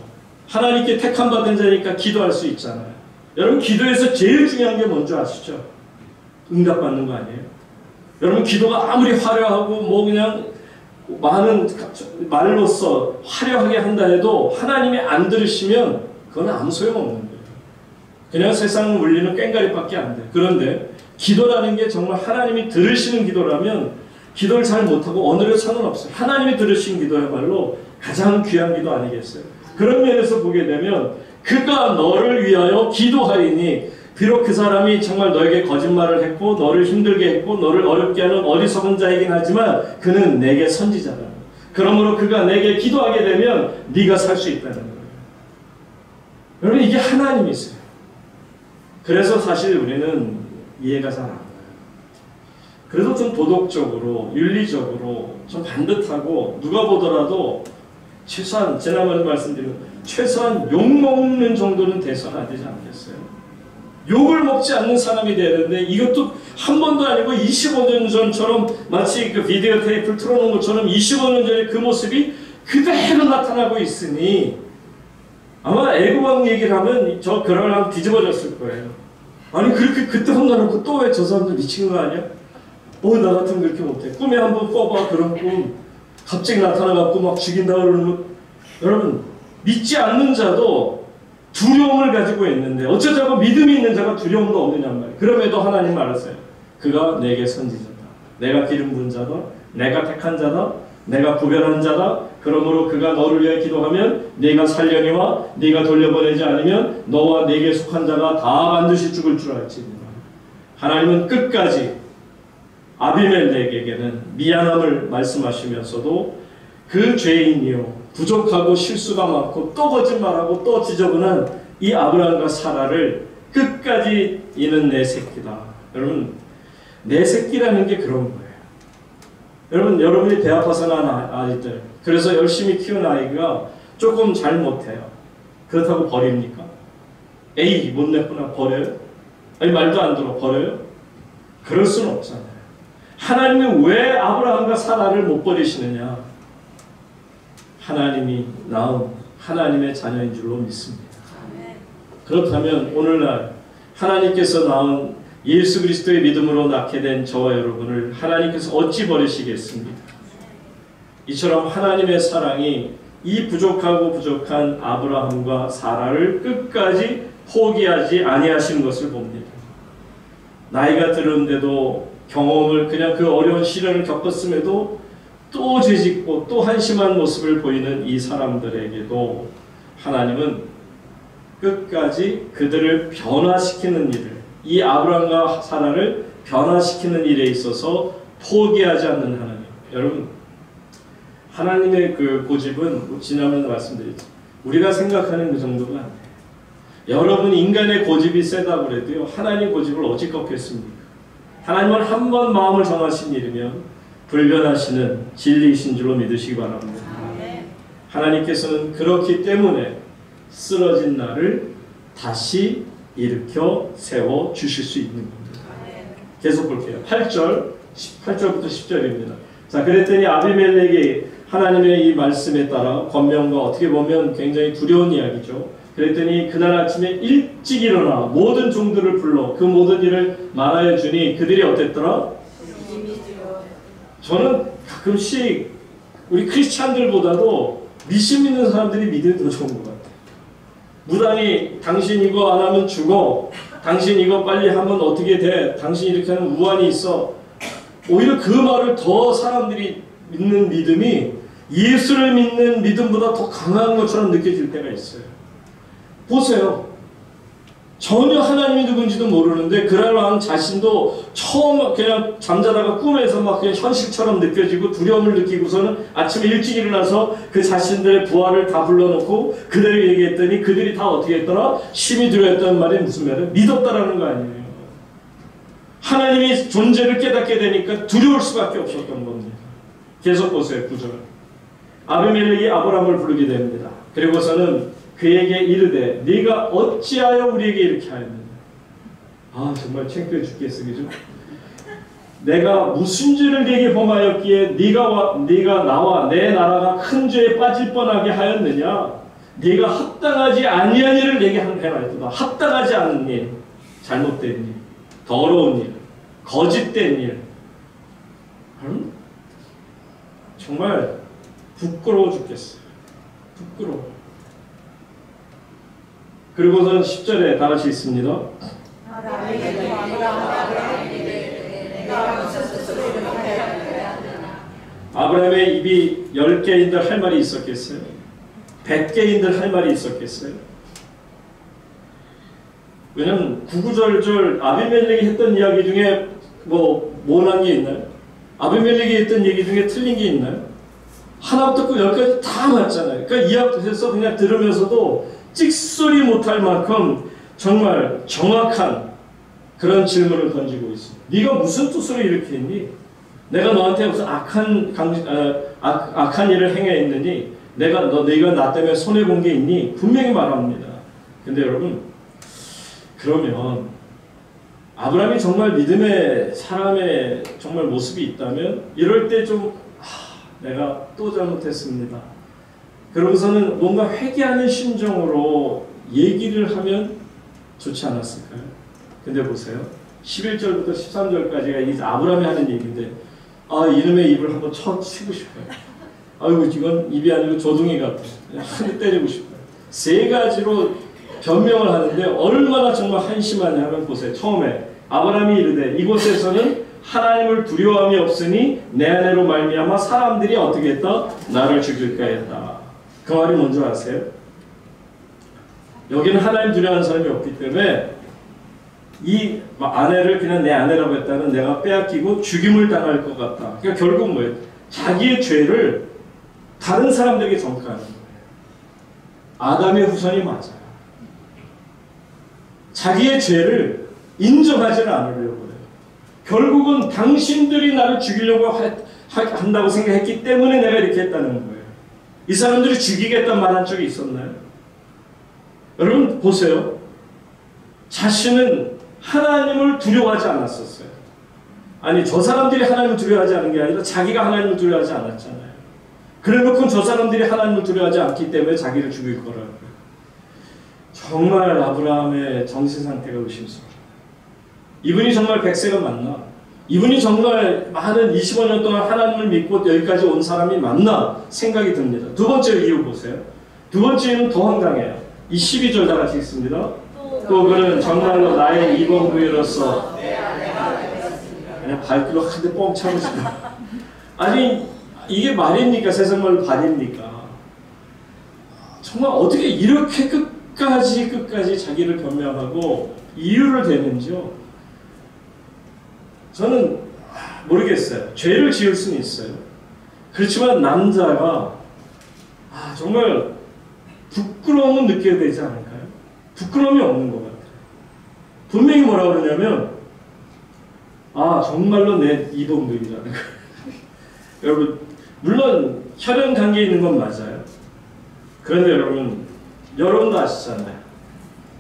하나님께 택함받은 자니까 기도할 수 있잖아요. 여러분 기도에서 제일 중요한 게 뭔지 아시죠? 응답받는 거 아니에요? 여러분 기도가 아무리 화려하고 뭐 그냥 많은 말로써 화려하게 한다 해도 하나님이 안 들으시면 그건 아무 소용없는 거예요. 그냥 세상 물리는 꽹가리밖에 안 돼요. 그런데 기도라는 게 정말 하나님이 들으시는 기도라면 기도를 잘 못하고 어느려 상관없어요. 하나님이 들으신 기도야말로 가장 귀한 기도 아니겠어요? 그런 면에서 보게 되면 그가 너를 위하여 기도하리니 비록 그 사람이 정말 너에게 거짓말을 했고 너를 힘들게 했고 너를 어렵게 하는 어리석은 자이긴 하지만 그는 내게 선지자다. 그러므로 그가 내게 기도하게 되면 네가 살 수 있다는 거예요. 여러분 이게 하나님이세요. 그래서 사실 우리는 이해가 잘 안 가요. 그래도 좀 도덕적으로 윤리적으로 좀 반듯하고 누가 보더라도 최소한 지난번에 말씀드린 최소한 욕먹는 정도는 돼서는 안 되지 않겠어요? 욕을 먹지 않는 사람이 돼야 되는데 이것도 한 번도 아니고 25년 전처럼 마치 그 비디오 테이프를 틀어놓은 것처럼 25년 전에 그 모습이 그대로 나타나고 있으니 아마 애고방 얘기를 하면 저 그러려면 뒤집어졌을 거예요. 아니 그렇게 그때 혼나놓고 또 왜 저 사람들 미친 거 아니야? 나 같으면 그렇게 못해. 꿈에 한번 꿔봐 그런 꿈 갑자기 나타나갖고 막 죽인다 그러는 거. 여러분 믿지 않는 자도 두려움을 가지고 있는데 어쩌자고 믿음이 있는 자가 두려움도 없느냔 말이에요. 그럼에도 하나님 말했어요. 그가 내게 선지자다. 내가 기름 부은 자다. 내가 택한 자다. 내가 구별한 자다. 그러므로 그가 너를 위해 기도하면 네가 살려니와 네가 돌려보내지 않으면 너와 네게 속한 자가 다 반드시 죽을 줄 알지니라. 하나님은 끝까지 아비멜렉에게는 미안함을 말씀하시면서도 그 죄인이요 부족하고 실수가 많고 또 거짓말하고 또 지저분한 이 아브라함과 사라를 끝까지 이는 내 새끼다. 여러분 내 새끼라는 게 그런 거예요. 여러분 여러분이 배 아파서 난 아이들 그래서 열심히 키운 아이가 조금 잘못해요. 그렇다고 버립니까? 에이 못 냈구나 버려요? 아니 말도 안 들어 버려요? 그럴 수는 없잖아요. 하나님이 왜 아브라함과 사라를 못 버리시느냐? 하나님이 낳은 하나님의 자녀인 줄로 믿습니다. 그렇다면 오늘날 하나님께서 낳은 예수 그리스도의 믿음으로 낳게 된 저와 여러분을 하나님께서 어찌 버리시겠습니까? 이처럼 하나님의 사랑이 이 부족하고 부족한 아브라함과 사라를 끝까지 포기하지 아니하신 것을 봅니다. 나이가 들었는데도 경험을 그냥 그 어려운 시련을 겪었음에도 또 죄짓고 또 한심한 모습을 보이는 이 사람들에게도 하나님은 끝까지 그들을 변화시키는 일을 이 아브라함과 사라를 변화시키는 일에 있어서 포기하지 않는 하나님. 여러분 하나님의 그 고집은 지난번에 말씀드렸죠. 우리가 생각하는 그 정도가 안 돼요. 여러분 인간의 고집이 세다고 그래도요 하나님 고집을 어찌 꺾겠습니까? 하나님은 한 번 마음을 정하신 일이면 불변하시는 진리이신 줄로 믿으시기 바랍니다. 하나님께서는 그렇기 때문에 쓰러진 나를 다시 일으켜 세워 주실 수 있는 겁니다. 계속 볼게요. 8절부터 10절입니다. 자, 그랬더니 아비멜렉이 하나님의 이 말씀에 따라 권면과 어떻게 보면 굉장히 두려운 이야기죠. 그랬더니 그날 아침에 일찍 일어나 모든 종들을 불러 그 모든 일을 말하여 주니 그들이 어땠더라? 저는 가끔씩 우리 크리스찬들보다도 미신 믿는 사람들이 믿음이 더 좋은 것 같아요. 무당이 당신 이거 안 하면 죽어. 당신 이거 빨리 하면 어떻게 돼. 당신 이렇게 하면 우환이 있어. 오히려 그 말을 더 사람들이 믿는 믿음이 예수를 믿는 믿음보다 더 강한 것처럼 느껴질 때가 있어요. 보세요. 전혀 하나님이 누군지도 모르는데 그러한 자신도 처음 그냥 잠자다가 꿈에서 막 그냥 현실처럼 느껴지고 두려움을 느끼고서는 아침에 일찍 일어나서 그 자신들의 부하를 다 불러놓고 그대로 얘기했더니 그들이 다 어떻게 했더라? 심히 두려웠다는 말이 무슨 말이에요? 믿었다라는 거 아니에요. 하나님이 존재를 깨닫게 되니까 두려울 수밖에 없었던 겁니다. 계속 보세요. 9절. 아비멜렉이 아브라함을 부르게 됩니다. 그리고서는 그에게 이르되 네가 어찌하여 우리에게 이렇게 하였느냐. 아 정말 창피해 죽겠어. 그죠? 내가 무슨 죄를 네게 범하였기에 네가 나와 내 나라가 큰 죄에 빠질 뻔하게 하였느냐. 네가 합당하지 아니한 일을 내게 행하였도다. 합당하지 않은 일, 잘못된 일, 더러운 일, 거짓된 일. 정말 부끄러워 죽겠어요. 부끄러워. 그리고선 10절에 다 같이 있습니다. 아브라함의 입이 10개인들 할 말이 있었겠어요? 100개인들 할 말이 있었겠어요? 왜냐면 구구절절 아비멜렉이 했던 이야기 중에 모난 게 있나요? 아비멜렉이 했던 얘기 중에 틀린 게 있나요? 하나부터 끝 10까지 다 맞잖아요. 그러니까 이 앞에서 그냥 들으면서도 찍소리 못할 만큼 정말 정확한 그런 질문을 던지고 있습니다. 네가 무슨 뜻으로 이렇게 했니? 내가 너한테 무슨 악한 일을 행했느니? 네가 나 때문에 손해본 게 있니? 분명히 말합니다. 근데 여러분, 그러면 아브라함이 정말 믿음의 사람의 정말 모습이 있다면 이럴 때 좀 내가 또 잘못했습니다. 그러고서는 뭔가 회개하는 심정으로 얘기를 하면 좋지 않았을까요? 근데 보세요. 11절부터 13절까지가 이 아브라함이 하는 얘기인데 이놈의 입을 한번 치고 싶어요. 아이고 이건 입이 아니고 조둥이 같아. 한 대 때리고 싶어요. 세 가지로 변명을 하는데 얼마나 정말 한심하냐 하면 보세요. 처음에 아브라함이 이르되 이곳에서는 하나님을 두려움이 없으니 내 아내로 말미암아 사람들이 어떻게 했다? 나를 죽일까 했다. 그 말이 뭔지 아세요? 여기는 하나님 두려워하는 사람이 없기 때문에 이 아내를 그냥 내 아내라고 했다는 내가 빼앗기고 죽임을 당할 것 같다. 그러니까 결국 뭐예요? 자기의 죄를 다른 사람들에게 전가하는 거예요. 아담의 후손이 맞아요. 자기의 죄를 인정하지는 않으려고 해요. 결국은 당신들이 나를 죽이려고 한다고 생각했기 때문에 내가 이렇게 했다는 거예요. 이 사람들이 죽이겠다는 말한 적이 있었나요? 여러분 보세요. 자신은 하나님을 두려워하지 않았었어요. 아니 저 사람들이 하나님을 두려워하지 않은 게 아니라 자기가 하나님을 두려워하지 않았잖아요. 그래놓고 저 사람들이 하나님을 두려워하지 않기 때문에 자기를 죽일 거라고요. 정말 아브라함의 정신상태가 의심스러워요. 이분이 정말 100세가 맞나? 이분이 정말 많은 25년 동안 하나님을 믿고 여기까지 온 사람이 맞나? 생각이 듭니다. 두 번째 이유 보세요. 두 번째는 더 황당해요. 이 12절 다 같이 읽습니다. 또 그는 정말로 나의 이범구이로서 그냥 발길로 한 대 뻥 차고 싶다. 아니 이게 말입니까? 세상말로 발입니까? 정말 어떻게 이렇게 끝까지 자기를 변명하고 이유를 대는지요? 저는 모르겠어요. 죄를 지을 수는 있어요. 그렇지만 남자가 정말 부끄러움은 느껴야 되지 않을까요? 부끄러움이 없는 것 같아요. 분명히 뭐라고 그러냐면 정말로 내 이동들이라는 거예요. 여러분 물론 혈연 관계에 있는 건 맞아요. 그런데 여러분도 아시잖아요.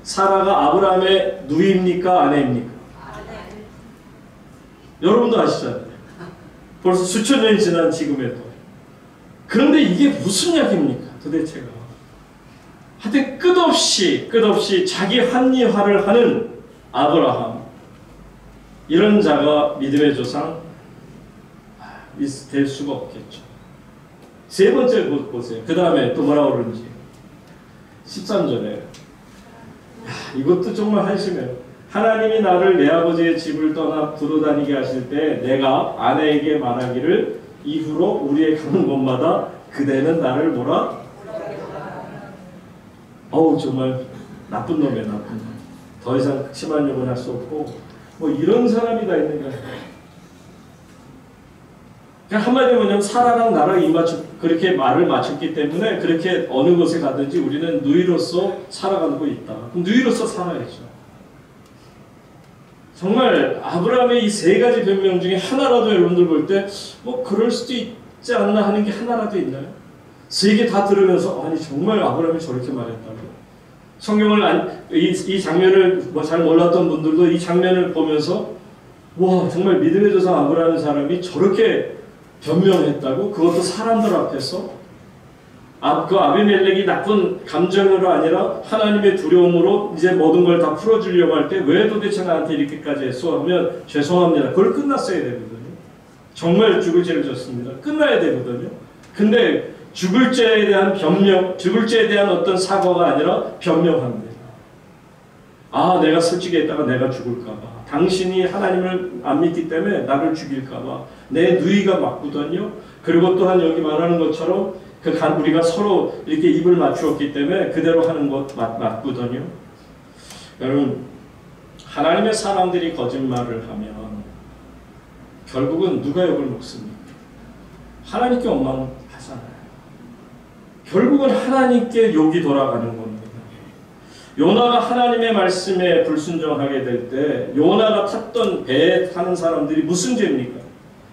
사라가 아브라함의 누이입니까? 아내입니까? 여러분도 아시잖아요. 벌써 수천 년이 지난 지금에도. 그런데 이게 무슨 약입니까? 도대체가. 하여튼 끝없이 자기 합리화를 하는 아브라함. 이런 자가 믿음의 조상 될 수가 없겠죠. 세 번째 보세요. 그 다음에 또 뭐라고 그러는지. 13절에 이것도 정말 한심해요. 하나님이 나를 내 아버지의 집을 떠나 두루 다니게 하실 때 내가 아내에게 말하기를 이후로 우리의 가는 곳마다 그대는 나를 뭐라? 정말 나쁜 놈이야. 나쁜 놈. 더 이상 심한 욕은 할 수 없고 이런 사람이 다 있는가. 그냥 한마디로 뭐냐면 사라랑 나랑 그렇게 말을 맞췄기 때문에 그렇게 어느 곳에 가든지 우리는 누이로서 살아가고 있다. 그럼 누이로서 살아야죠. 정말 아브라함의 이 세 가지 변명 중에 하나라도 여러분들 볼 때 그럴 수도 있지 않나 하는 게 하나라도 있나요? 세 개 다 들으면서 정말 아브라함이 저렇게 말했다고? 성경을 이 장면을 잘 몰랐던 분들도 이 장면을 보면서 와 정말 믿음의 조상 아브라함 사람이 저렇게 변명했다고? 그것도 사람들 앞에서? 그 아비멜렉이 나쁜 감정으로 아니라 하나님의 두려움으로 이제 모든 걸 다 풀어주려고 할 때 왜 도대체 나한테 이렇게까지 했어 하면 죄송합니다. 그걸 끝났어야 되거든요. 정말 죽을 죄를 졌습니다. 끝나야 되거든요. 근데 죽을 죄에 대한 변명, 죽을 죄에 대한 어떤 사과가 아니라 변명합니다. 내가 솔직히 했다가 내가 죽을까봐. 당신이 하나님을 안 믿기 때문에 나를 죽일까봐. 내 누이가 맞거든요. 그리고 또한 여기 말하는 것처럼 우리가 서로 이렇게 입을 맞추었기 때문에 그대로 하는 것 맞거든요. 여러분, 하나님의 사람들이 거짓말을 하면 결국은 누가 욕을 먹습니까? 하나님께 원망하잖아요. 결국은 하나님께 욕이 돌아가는 겁니다. 요나가 하나님의 말씀에 불순종하게 될 때 요나가 탔던 배에 타는 사람들이 무슨 죄입니까?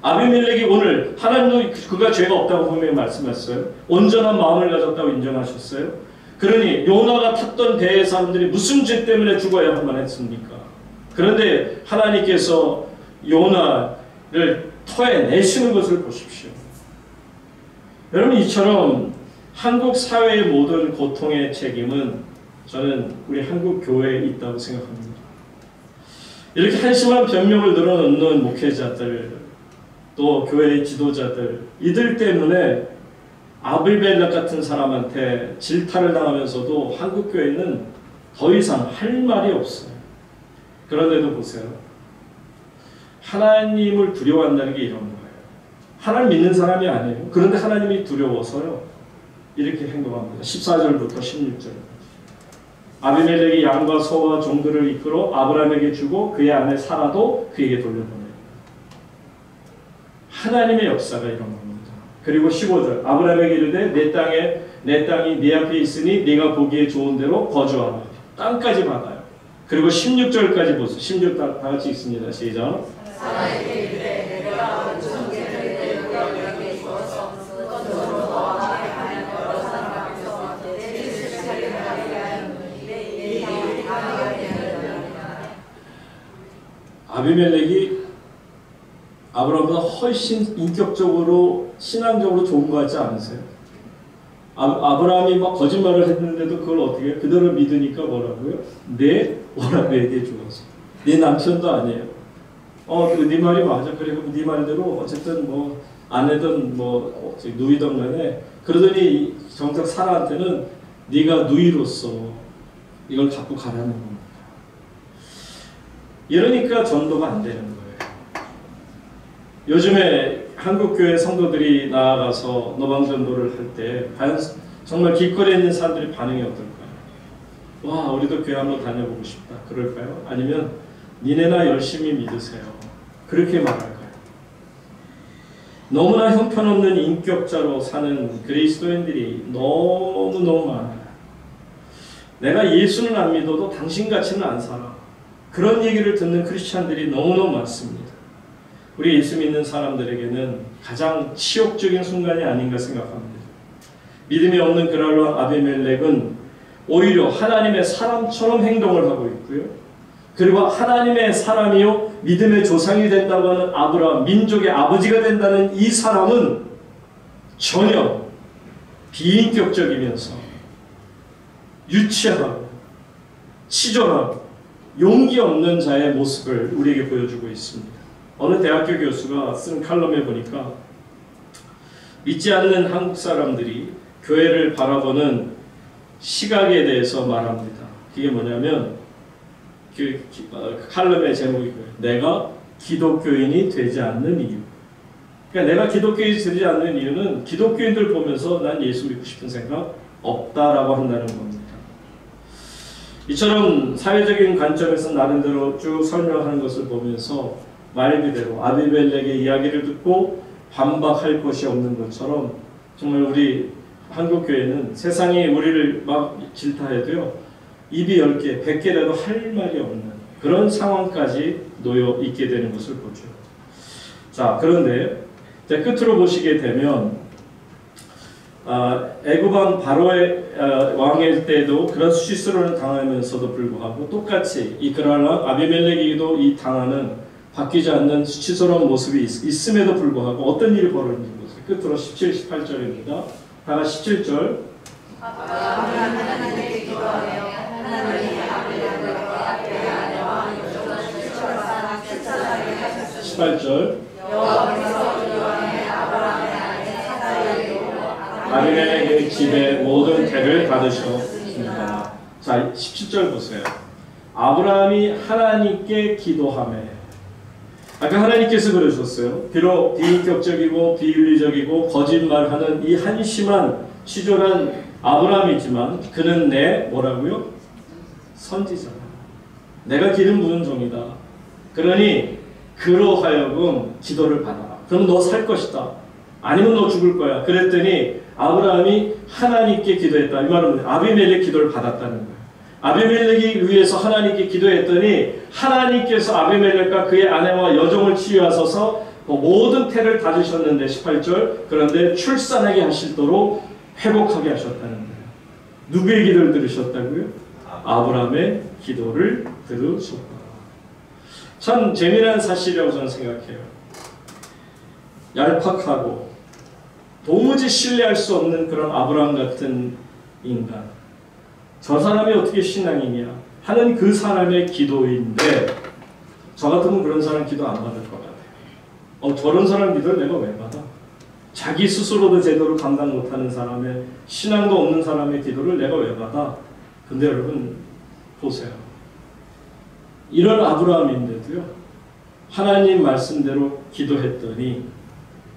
아비멜렉이 오늘 하나님도 그가 죄가 없다고 분명히 말씀했어요. 온전한 마음을 가졌다고 인정하셨어요. 그러니 요나가 탔던 배의 사람들이 무슨 죄 때문에 죽어야만 했습니까? 그런데 하나님께서 요나를 토해내시는 것을 보십시오. 여러분, 이처럼 한국 사회의 모든 고통의 책임은 저는 우리 한국 교회에 있다고 생각합니다. 이렇게 한심한 변명을 늘어놓는 목회자들, 또 교회의 지도자들, 이들 때문에 아비멜렉 같은 사람한테 질타를 당하면서도 한국 교회는 더 이상 할 말이 없어요. 그런데도 보세요. 하나님을 두려워한다는 게 이런 거예요. 하나님 믿는 사람이 아니에요. 그런데 하나님이 두려워서요. 이렇게 행동합니다. 14절부터 16절. 아비멜렉이 양과 소와 종들을 이끌어 아브라함에게 주고 그의 아내 사라도 그에게 돌려보내요. 하나님의 역사가 이런 겁니다. 그리고 15절. 아브라함에게 이르되 내 땅이 네 앞에 있으니 네가 보기에 좋은 대로 거주하라. 땅까지 받아요. 그리고 16절까지 보세요. 16절 다 같이 읽습니다. 시작.
사라에게 이르되 내가 얻은 종들을 내 노력에게 주어서 그것으로 너와 함께 가는 여러 사람 앞에서 내 뜻을 살리게 하였노니 내 이름이 강하게 되느니라.
아비멜렉이 아브라함보다 훨씬 인격적으로 신앙적으로 좋은 것 같지 않으세요? 아브라함이 막 거짓말을 했는데도 그걸 어떻게 해요? 그대로 믿으니까 뭐라고요? 내 오라베에게 주어서. 네 남편도 아니에요. 네 말이 맞아. 그래, 그럼 네 말대로 어쨌든 뭐 아내든 뭐 누이든 간에 그러더니 정작 사라한테는 네가 누이로서 이걸 갖고 가라는 겁니다. 이러니까 전도가 안 되는 거예요. 요즘에 한국교회 성도들이 나아가서 노방전도를 할 때 과연 정말 길거리에 있는 사람들의 반응이 어떨까요? 와, 우리도 교회 한번 다녀보고 싶다. 그럴까요? 아니면 니네나 열심히 믿으세요. 그렇게 말할까요? 너무나 형편없는 인격자로 사는 그리스도인들이 너무너무 많아요. 내가 예수는 안 믿어도 당신같이는 안 살아. 그런 얘기를 듣는 크리스찬들이 너무너무 많습니다. 우리 예수 믿는 사람들에게는 가장 치욕적인 순간이 아닌가 생각합니다. 믿음이 없는 그랄로 아비멜렉은 오히려 하나님의 사람처럼 행동을 하고 있고요. 그리고 하나님의 사람이요 믿음의 조상이 된다고 하는 아브라함, 민족의 아버지가 된다는 이 사람은 전혀 비인격적이면서 유치하고 치졸하고 용기 없는 자의 모습을 우리에게 보여주고 있습니다. 어느 대학교 교수가 쓴 칼럼에 보니까 믿지 않는 한국 사람들이 교회를 바라보는 시각에 대해서 말합니다. 그게 뭐냐면 그 칼럼의 제목이 내가 기독교인이 되지 않는 이유. 그러니까 내가 기독교인이 되지 않는 이유는 기독교인들 보면서 난 예수 믿고 싶은 생각 없다라고 한다는 겁니다. 이처럼 사회적인 관점에서 나름대로 쭉 설명하는 것을 보면서 말 그대로 아비멜렉의 이야기를 듣고 반박할 것이 없는 것처럼 정말 우리 한국교회는 세상이 우리를 막 질타해도요 입이 10개, 100개라도 할 말이 없는 그런 상황까지 놓여 있게 되는 것을 보죠. 자, 그런데 끝으로 보시게 되면 애굽왕 바로의 왕일 때도 그런 수치스러움을 당하면서도 불구하고 똑같이 이 그랄라 아비멜렉에게도 이 당하는 바뀌지 않는 수치스러운 모습이 있음에도 불구하고 어떤 일이 벌어지는 것을 끝으로 17, 18절입니다. 다 같이 17절.
하나님께 기도하며 하나님이 아브라함과 아브라함과 여종을 출처가 쫓아가게 하셨으니
18절.
여호와께서 기도하며 아브라함의 아내 사라에게
아비멜렉의 집에 모든 태를 받으셨습니다. 자, 17절 보세요. 아브라함이 하나님께 기도하며, 아까 하나님께서 그러셨어요. 비록 비인격적이고 비윤리적이고 거짓말하는 이 한심한 치졸한 아브라함이지만 그는 내 뭐라고요? 선지자다. 내가 기름 부은 종이다. 그러니 그로 하여금 기도를 받아라. 그럼 너 살 것이다. 아니면 너 죽을 거야. 그랬더니 아브라함이 하나님께 기도했다. 이 말은 아비멜렉 기도를 받았다는 거예요. 아비멜렉이 위해서 하나님께 기도했더니 하나님께서 아비멜렉과 그의 아내와 여종을 치유하셔서 모든 태를 닫으셨는데 18절 그런데 출산하게 하시도록 회복하게 하셨다는 거예요. 누구의 기도를 들으셨다고요? 아브라함의 기도를 들으셨다. 참 재미난 사실이라고 저는 생각해요. 얄팍하고 도무지 신뢰할 수 없는 그런 아브라함 같은 인간, 저 사람이 어떻게 신앙이냐 하는 그 사람의 기도인데 저 같으면 그런 사람 기도 안 받을 것 같아요. 저런 사람 기도를 내가 왜 받아? 자기 스스로도 제대로 감당 못하는 사람의, 신앙도 없는 사람의 기도를 내가 왜 받아? 근데 여러분 보세요. 이런 아브라함인데도요, 하나님 말씀대로 기도했더니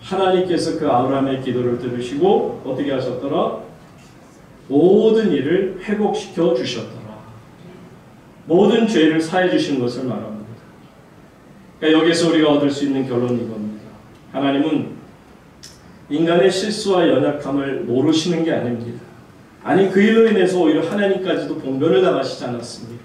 하나님께서 그 아브라함의 기도를 들으시고 어떻게 하셨더라? 모든 일을 회복시켜 주셨더라. 모든 죄를 사해 주신 것을 말합니다. 그러니까 여기서 우리가 얻을 수 있는 결론은 이겁니다. 하나님은 인간의 실수와 연약함을 모르시는 게 아닙니다. 아니 그 일로 인해서 오히려 하나님까지도 봉변을 당하시지 않았습니까?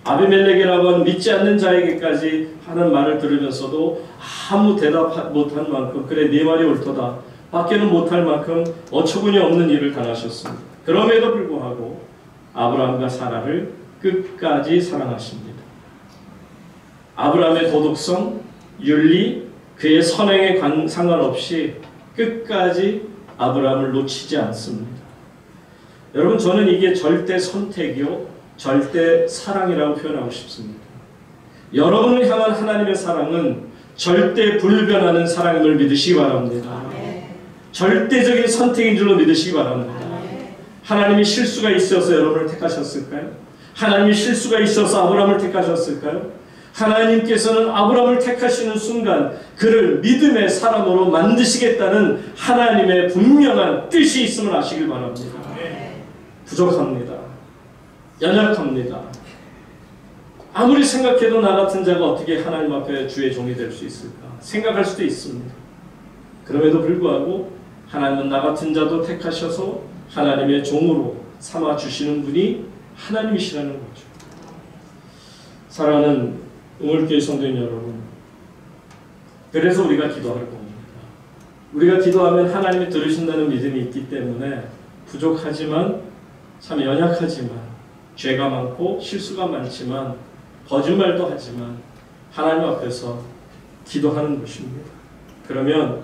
아비멜렉이라고 하는 믿지 않는 자에게까지 하는 말을 들으면서도 아무 대답 못한 만큼 그래 네 말이 옳도다 밖에는 못할 만큼 어처구니 없는 일을 당하셨습니다. 그럼에도 불구하고 아브라함과 사라를 끝까지 사랑하십니다. 아브라함의 도덕성, 윤리, 그의 선행에 상관없이 끝까지 아브라함을 놓치지 않습니다. 여러분 저는 이게 절대 선택이요 절대 사랑이라고 표현하고 싶습니다. 여러분을 향한 하나님의 사랑은 절대 불변하는 사랑임을 믿으시기 바랍니다. 절대적인 선택인 줄로 믿으시기 바랍니다. 하나님이 실수가 있어서 여러분을 택하셨을까요? 하나님이 실수가 있어서 아브라함을 택하셨을까요? 하나님께서는 아브라함을 택하시는 순간 그를 믿음의 사람으로 만드시겠다는 하나님의 분명한 뜻이 있음을 아시길 바랍니다. 부족합니다. 연약합니다. 아무리 생각해도 나 같은 자가 어떻게 하나님 앞에 주의 종이 될 수 있을까 생각할 수도 있습니다. 그럼에도 불구하고 하나님은 나 같은 자도 택하셔서 하나님의 종으로 삼아 주시는 분이 하나님이시라는 거죠. 사랑하는 우물교회 성도인 여러분, 그래서 우리가 기도할 겁니다. 우리가 기도하면 하나님이 들으신다는 믿음이 있기 때문에 부족하지만 참 연약하지만 죄가 많고 실수가 많지만 거짓말도 하지만 하나님 앞에서 기도하는 것입니다. 그러면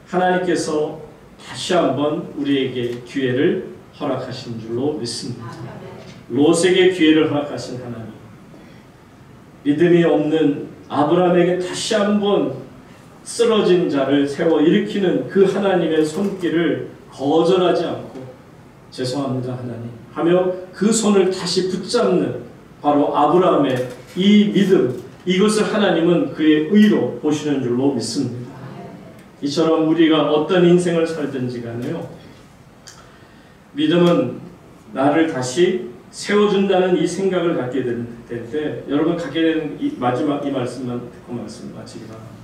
하나님께서 다시 한번 우리에게 기회를 허락하신 줄로 믿습니다. 롯에게 기회를 허락하신 하나님, 믿음이 없는 아브라함에게 다시 한번 쓰러진 자를 세워 일으키는 그 하나님의 손길을 거절하지 않고 죄송합니다 하나님 하며 그 손을 다시 붙잡는 바로 아브라함의 이 믿음, 이것을 하나님은 그의 의로 보시는 줄로 믿습니다. 이처럼 우리가 어떤 인생을 살든지 간에요, 믿음은 나를 다시 세워준다는 이 생각을 갖게 될 때 여러분 갖게 되는 마지막 이 말씀만 듣고 말씀 마치기 바랍니다.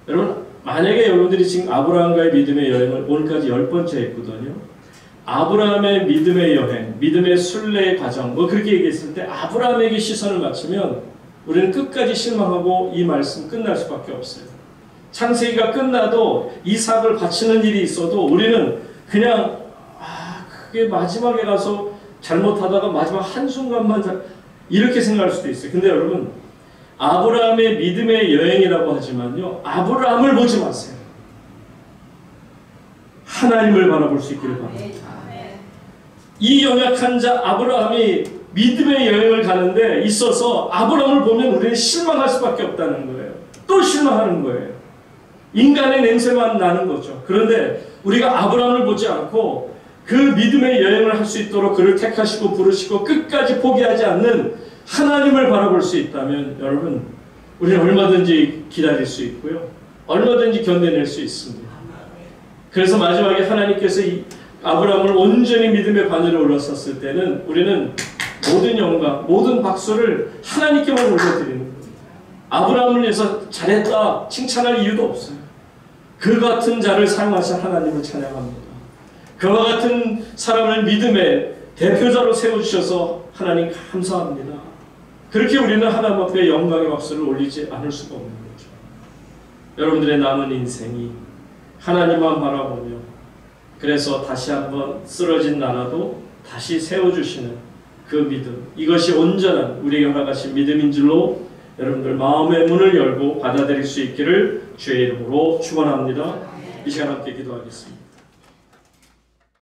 여러분 만약에 여러분들이 지금 아브라함과의 믿음의 여행을 오늘까지 10번째 했거든요. 아브라함의 믿음의 여행, 믿음의 순례의 과정 그렇게 얘기했을 때 아브라함에게 시선을 맞추면 우리는 끝까지 실망하고 이 말씀 끝날 수밖에 없어요. 창세기가 끝나도 이삭을 바치는 일이 있어도 우리는 그냥 그게 마지막에 가서 잘못하다가 마지막 한순간만 이렇게 생각할 수도 있어요. 근데 여러분 아브라함의 믿음의 여행이라고 하지만요, 아브라함을 보지 마세요. 하나님을 바라볼 수 있기를 바랍니다. 이 연약한 자 아브라함이 믿음의 여행을 가는데 있어서 아브라함을 보면 우리는 실망할 수밖에 없다는 거예요. 또 실망하는 거예요. 인간의 냄새만 나는 거죠. 그런데 우리가 아브라함을 보지 않고 그 믿음의 여행을 할 수 있도록 그를 택하시고 부르시고 끝까지 포기하지 않는 하나님을 바라볼 수 있다면 여러분, 우리는 얼마든지 기다릴 수 있고요. 얼마든지 견뎌낼 수 있습니다. 그래서 마지막에 하나님께서 이 아브라함을 온전히 믿음의 바늘에 올라섰을 때는 우리는 모든 영광, 모든 박수를 하나님께만 올려드리는 겁니다. 아브라함을 위해서 잘했다 칭찬할 이유도 없어요. 그 같은 자를 사용하신 하나님을 찬양합니다. 그와 같은 사람을 믿음의 대표자로 세워주셔서 하나님 감사합니다. 그렇게 우리는 하나님 앞에 영광의 박수를 올리지 않을 수가 없는 거죠. 여러분들의 남은 인생이 하나님만 바라보며 그래서 다시 한번 쓰러진 나라도 다시 세워주시는 그 믿음, 이것이 온전한 우리에게 허락하신 믿음인 줄로 여러분들 마음의 문을 열고 받아들일 수 있기를 주의 이름으로 축원합니다. 이 시간 함께 기도하겠습니다.